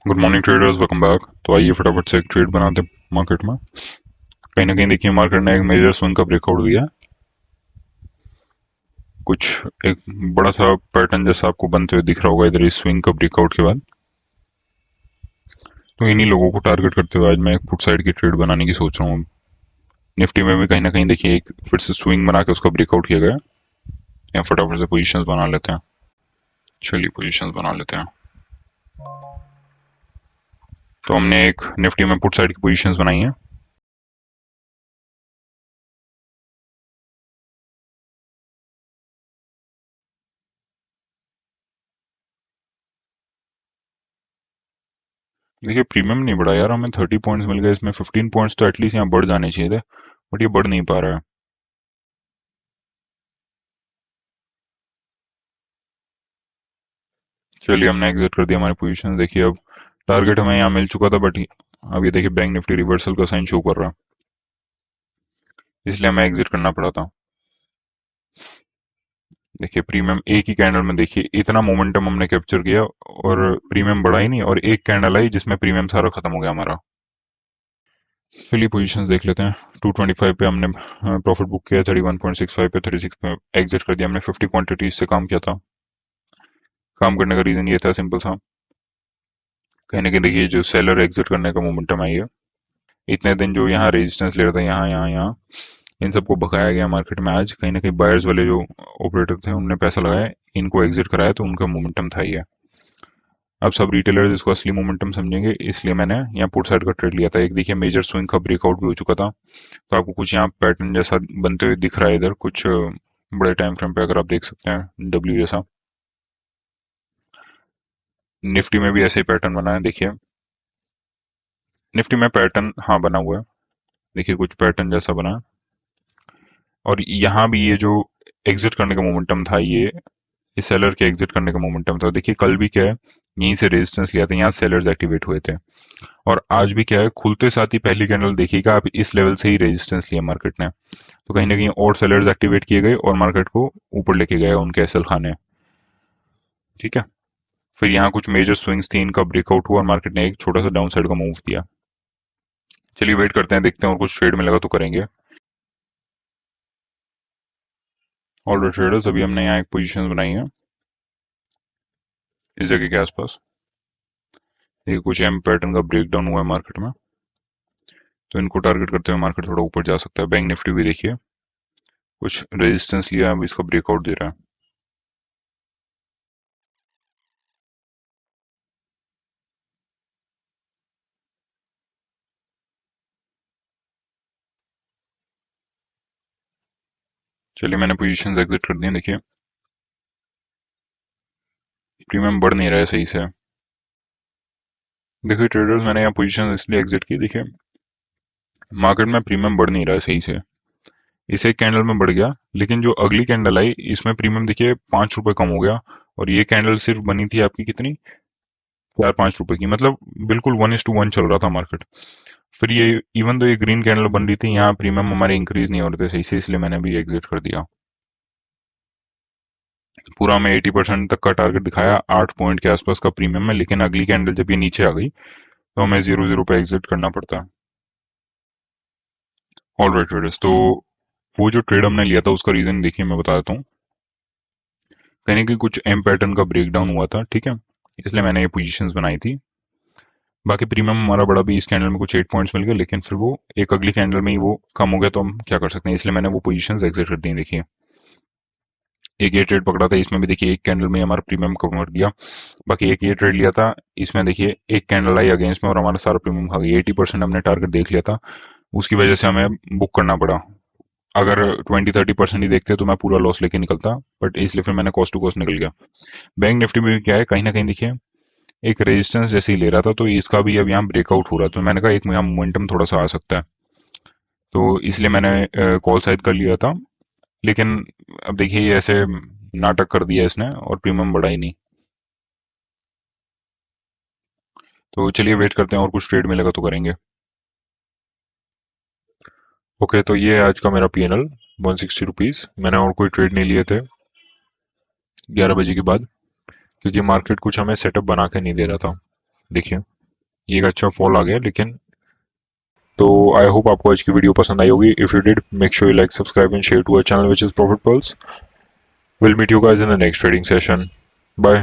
Good morning traders, welcome back. तो आइए फटाफट से एक ट्रेड बनाते हैं मार्केट में। कहीं ना कहीं देखिए मार्केट ने एक मेजर स्विंग का ब्रेकआउट दिया। कुछ एक बड़ा सा पैटर्न जैसा आपको बनते हुए दिख रहा होगा इधर इस स्विंग का ब्रेकआउट के बाद। तो इन्हीं लोगों को टारगेट करते हुए आज मैं एक फुट साइड की ट्रेड बनाने की सोच रहा हूँ। निफ्टी में भी कहीं ना कहीं देखिए एक फिर से स्विंग बना के उसका ब्रेकआउट किया गया। या फटाफट से पोजिशन बना लेते हैं। चलिए पोजिशन बना लेते हैं। तो हमने एक निफ्टी में पुट साइड की पोजिशन बनाई है। देखिए प्रीमियम नहीं बढ़ा यार, हमें 30 पॉइंट्स मिल गए, इसमें 15 पॉइंट्स तो एटलीस्ट यहाँ बढ़ जाने चाहिए थे, बट ये बढ़ नहीं पा रहा है। चलिए हमने एग्जिट कर दिया हमारी पोजीशन। देखिए अब टारगेट हमें यहाँ मिल चुका था, बट अब ये देखिए बैंक निफ्टी रिवर्सल का साइन शो कर रहा है, इसलिए हमें एग्जिट करना पड़ा था। देखिए प्रीमियम एक ही कैंडल में देखिए इतना मोमेंटम हमने कैप्चर किया और प्रीमियम बढ़ा ही नहीं, और एक कैंडल आई जिसमें प्रीमियम सारा खत्म हो गया हमारा। चलिए पोजीशंस देख लेते हैं। 225 पे हमने प्रॉफिट बुक किया, 31.65 पे 36 पे एग्जिट कर दिया हमने। 50 क्वांटिटीज से काम किया था। काम करने का रीजन ये था, सिंपल सा, कहीं ना कहीं देखिए जो सेलर एग्जिट करने का मोमेंटम आई है, इतने दिन जो यहाँ रेजिस्टेंस ले रहा था, यहाँ यहाँ यहाँ, इन सबको भगाया गया मार्केट में। आज कहीं ना कहीं बायर्स वाले जो ऑपरेटर थे उनने पैसा लगाया, इनको एग्जिट कराया, तो उनका मोमेंटम था ये। अब सब रिटेलर इसको असली मोमेंटम समझेंगे, इसलिए मैंने यहाँ पुट साइड का ट्रेड लिया था। एक देखिए मेजर स्विंग का ब्रेकआउट भी हो चुका था, तो आपको कुछ यहाँ पैटर्न जैसा बनते हुए दिख रहा है इधर कुछ बड़े टाइम फ्रेम पे, अगर आप देख सकते हैं डब्ल्यू जैसा। निफ्टी में भी ऐसे ही पैटर्न बना है, देखिए निफ्टी में पैटर्न हाँ बना हुआ है, देखिए कुछ पैटर्न जैसा बना है। और यहाँ भी ये जो एग्जिट करने का मोमेंटम था, ये सेलर के एग्जिट करने का मोमेंटम था। देखिए कल भी क्या है, यहीं से रेजिस्टेंस लिया था, यहाँ सेलर्स एक्टिवेट हुए थे। और आज भी क्या है, खुलते साथ ही पहली कैंडल देखिएगा आप, इस लेवल से ही रेजिस्टेंस लिया मार्केट ने, तो कहीं ना कहीं और सेलर्स एक्टिवेट किए गए और मार्केट को ऊपर लेके गए उनके एसएल खाने। ठीक है, फिर यहाँ कुछ मेजर स्विंग्स थी, इनका ब्रेकआउट हुआ और मार्केट ने एक छोटा सा डाउन साइड का मूव दिया। चलिए वेट करते हैं, देखते हैं और कुछ ट्रेड में लगा तो करेंगे। ऑल ट्रेडर्स, अभी हमने यहाँ एक पोजीशन बनाई है इस जगह के आसपास। देखिए कुछ एम पैटर्न का ब्रेक डाउन हुआ है मार्केट में, तो इनको टारगेट करते हुए मार्केट थोड़ा ऊपर जा सकता है। बैंक निफ्टी भी देखिए कुछ रेजिस्टेंस लिया, अब इसका ब्रेकआउट दे रहा है। चलिए मैंने पोजीशंस एग्जिट कर दी। देखिए प्रीमियम बढ़ नहीं रहा है सही से। देखिए ट्रेडर्स, मैंने यहाँ पोजीशन इसलिए एग्जिट की, देखिए मार्केट में प्रीमियम बढ़ नहीं रहा है सही से। इस एक कैंडल में बढ़ गया, लेकिन जो अगली कैंडल आई इसमें प्रीमियम देखिए 5 रुपए कम हो गया, और ये कैंडल सिर्फ बनी थी आपकी कितनी, 4-5 रुपए की, मतलब बिल्कुल 1:1 चल रहा था मार्केट। फिर ये इवन तो ये ग्रीन कैंडल बन रही थी, यहाँ प्रीमियम हमारे इंक्रीज नहीं हो रहे थे सही से, इसलिए मैंने भी एग्जिट कर दिया। पूरा हमें 80% तक का टारगेट दिखाया, 8 पॉइंट के आसपास का प्रीमियम में, लेकिन अगली कैंडल जब ये नीचे आ गई तो हमें 0-0 पे एग्जिट करना पड़ता है। ऑल राइट ट्रेडर्स, तो वो जो ट्रेड हमने लिया था उसका रीजन देखिए मैं बता देता हूँ। कहीं कि कुछ एम पैटर्न का ब्रेकडाउन हुआ था, ठीक है, इसलिए मैंने ये पोजीशंस बनाई थी। बाकी प्रीमियम हमारा बड़ा भी, इस कैंडल में कुछ 8 पॉइंट्स मिल गए, लेकिन फिर वो एक अगली कैंडल में ही वो कम हो गया, तो हम क्या कर सकते हैं, इसलिए मैंने वो पोजीशंस एग्जिट कर दी। देखिए एक ये ट्रेड पकड़ा था, इसमें भी देखिए एक कैंडल में हमारा प्रीमियम कम कर दिया। बाकी एक ये ट्रेड लिया था, इसमें देखिए एक कैंडल आई अगेंस्ट में और हमारा सारा प्रीमियम खा गया। 80% हमने टारगेट देख लिया था, उसकी वजह से हमें बुक करना पड़ा। अगर 20-30% ही देखते तो मैं पूरा लॉस लेके निकलता, बट इसलिए फिर मैंने कॉस्ट टू कॉस्ट निकल गया। बैंक निफ्टी में भी क्या है, कहीं ना कहीं देखिए एक रेजिस्टेंस जैसे ही ले रहा था, तो इसका भी अब यहाँ ब्रेकआउट हो रहा है, तो मैंने कहा एक यहाँ मोमेंटम थोड़ा सा आ सकता है, तो इसलिए मैंने कॉल साइड कर लिया था। लेकिन अब देखिए ये ऐसे नाटक कर दिया इसने और प्रीमियम बढ़ा ही नहीं। तो चलिए वेट करते हैं और कुछ ट्रेड मिलेगा तो करेंगे। ओके, तो ये आज का मेरा पीएनएल 160 रुपीज। मैंने और कोई ट्रेड नहीं लिए थे 11 बजे के बाद, क्योंकि मार्केट कुछ हमें सेटअप बना के नहीं दे रहा था। देखिए ये एक अच्छा फॉल आ गया, लेकिन तो आई होप आपको आज की वीडियो पसंद आई होगी. If you did, make sure you like, subscribe and share to our channel, which is Profit Pulse. We'll meet you guys in the next trading session. Bye.